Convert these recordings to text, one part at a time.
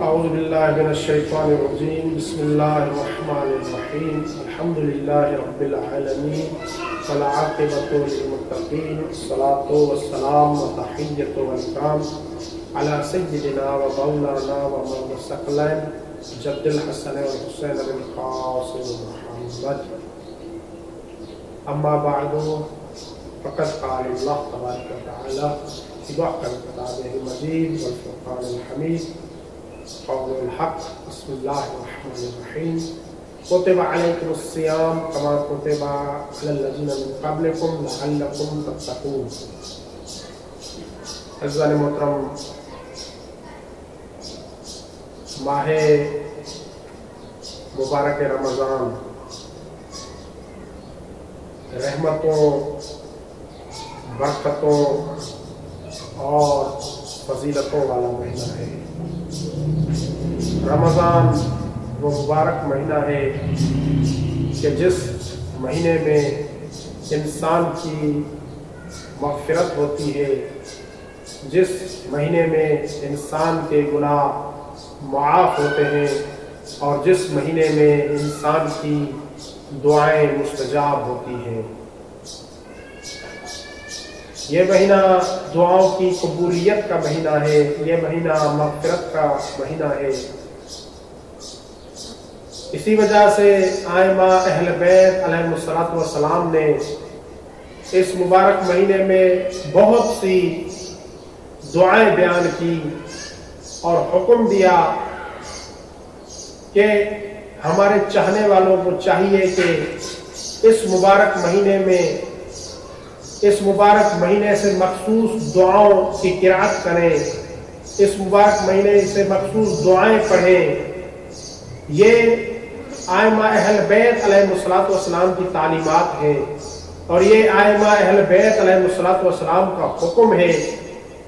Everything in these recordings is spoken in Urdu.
اعوذ باللہ من الشیطان الرجیم بسم اللہ الرحمن الرحیم الحمد للہ رب العالمین والعاقبۃ للمتقین والصلاۃ والسلام وتحیۃ واکرام علی سیدنا و مولانا و مولا الثقلین جد الحسن والحسین بن القاسم محمد اما بعد فقد قال اللہ تبارک و تعالی فی محکم کتابہ مجید والفرقان الحمید قول الحق بسم اللہ الرحمن الرحیم کتب علیکم الصیام کما کتب علی الذین من قبلکم لعلکم تتقون۔ عزیزان محترم، ماہ مبارک رمضان رحمتوں، برکتوں اور فضیلتوں والا مہینہ ہے۔ رمضان وہ مبارک مہینہ ہے کہ جس مہینے میں انسان کی مغفرت ہوتی ہے، جس مہینے میں انسان کے گناہ معاف ہوتے ہیں اور جس مہینے میں انسان کی دعائیں مستجاب ہوتی ہیں۔ یہ مہینہ دعاؤں کی قبولیت کا مہینہ ہے، یہ مہینہ مغفرت کا مہینہ ہے۔ اسی وجہ سے ائمہ اہل بیت علیہم السلام نے اس مبارک مہینے میں بہت سی دعائیں بیان کی اور حکم دیا کہ ہمارے چاہنے والوں کو چاہیے کہ اس مبارک مہینے میں اس مبارک مہینے سے مخصوص دعاؤں کی قرأت کریں، اس مبارک مہینے سے مخصوص دعائیں پڑھیں۔ یہ ائمہ اہل بیت علیہم السلام کی تعلیمات ہیں اور یہ ائمہ اہل بیت علیہم السلام کا حکم ہے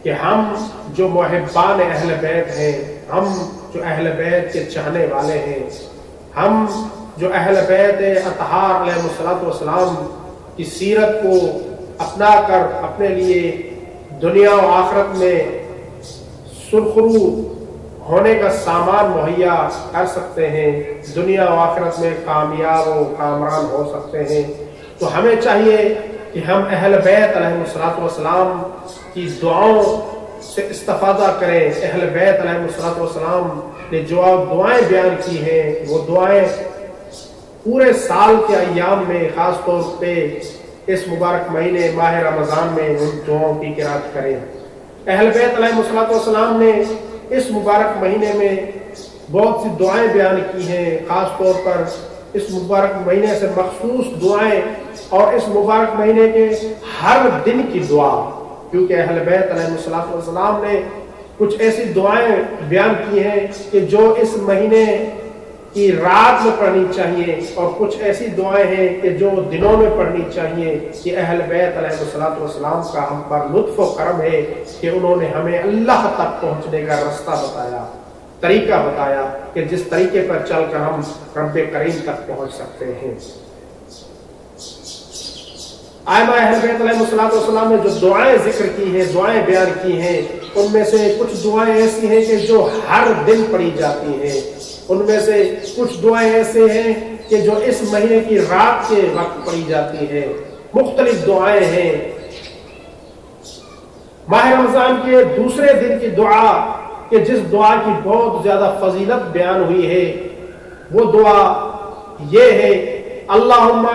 کہ ہم جو محبان اہل بیت ہیں، ہم جو اہل بیت کے چاہنے والے ہیں، ہم جو اہل بیت اطہار علیہم السلام کی سیرت کو اپنا کر اپنے لیے دنیا و آخرت میں سرخرو ہونے کا سامان مہیا کر سکتے ہیں، دنیا و آخرت میں کامیاب و کامران ہو سکتے ہیں، تو ہمیں چاہیے کہ ہم اہل بیت علیہم السلام کی دعاؤں سے استفادہ کریں۔ اہل بیت علیہم السلام نے جو دعائیں بیان کی ہیں وہ دعائیں پورے سال کے ایام میں، خاص طور پہ اس مبارک مہینے ماہ رمضان میں ان دعاؤں کی قرأت کریں۔ اہل بیت علیہم السلام نے اس مبارک مہینے میں بہت سی دعائیں بیان کی ہیں، خاص طور پر اس مبارک مہینے سے مخصوص دعائیں اور اس مبارک مہینے کے ہر دن کی دعا، کیونکہ اہل بیت علیہم السلام نے کچھ ایسی دعائیں بیان کی ہیں کہ جو اس مہینے کی رات میں پڑھنی چاہیے اور کچھ ایسی دعائیں ہیں کہ جو دنوں میں پڑھنی چاہیے۔ کہ اہل بیت علیہ السلام کا ہم پر لطف و کرم ہے کہ انہوں نے ہمیں اللہ تک پہنچنے کا رستہ بتایا، طریقہ بتایا کہ جس طریقے پر چل کر ہم رب کریم تک پہنچ سکتے ہیں۔ ائمہ اہل بیت علیہ السلام نے جو دعائیں ذکر کی ہیں، دعائیں بیان کی ہیں، ان میں سے کچھ دعائیں ایسی ہیں کہ جو ہر دن پڑھی جاتی ہیں، ان میں سے کچھ دعائیں ایسے ہیں کہ جو اس مہینے کی رات کے وقت پڑھی جاتی ہیں، مختلف دعائیں ہیں۔ ماہ رمضان کے دوسرے دن کی دعا کہ جس دعا کی بہت زیادہ فضیلت بیان ہوئی ہے، وہ دعا یہ ہے: اللہم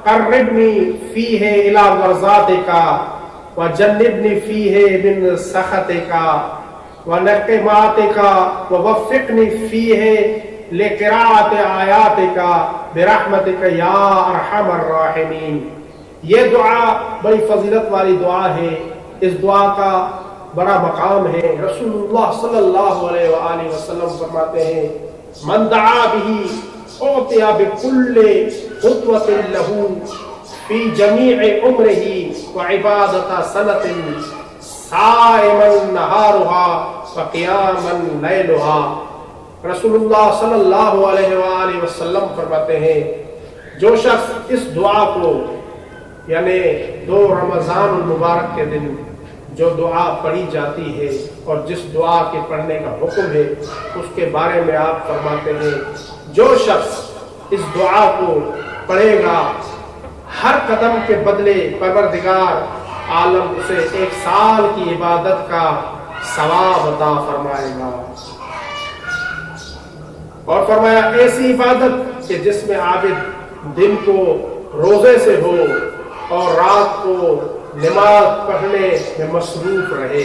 قربنی فیہ الی مرضاتک وجنبنی فیہ من سخطک ونقماتک ووفقنی فیہ لقراءۃ آیاتک برحمتک یا ارحم الراحمین۔ یہ دعا بڑی فضیلت والی دعا ہے، اس دعا کا بڑا مقام ہے۔ رسول اللہ صلی اللہ علیہ وآلہ وسلم فرماتے ہیں: من دعا بہ اعطی بکل خطوۃ لہ فی جمیع عمرہ وعبادۃ سنۃ صائما نہارها وقیاما لیلها۔ رسول اللہ صلی اللہ علیہ وآلہ وسلم فرماتے ہیں جو شخص اس دعا کو یعنی 2 رمضان المبارک کے دن جو دعا پڑھی جاتی ہے اور جس دعا کے پڑھنے کا حکم ہے اس کے بارے میں آپ فرماتے ہیں جو شخص اس دعا کو پڑھے گا ہر قدم کے بدلے پروردگار عالم اسے 1 سال کی عبادت کا ثواب عطا فرمائے گا۔ اور فرمایا ایسی عبادت کہ جس میں عابد دن کو روزے سے ہو اور رات کو نماز پڑھنے میں مصروف رہے۔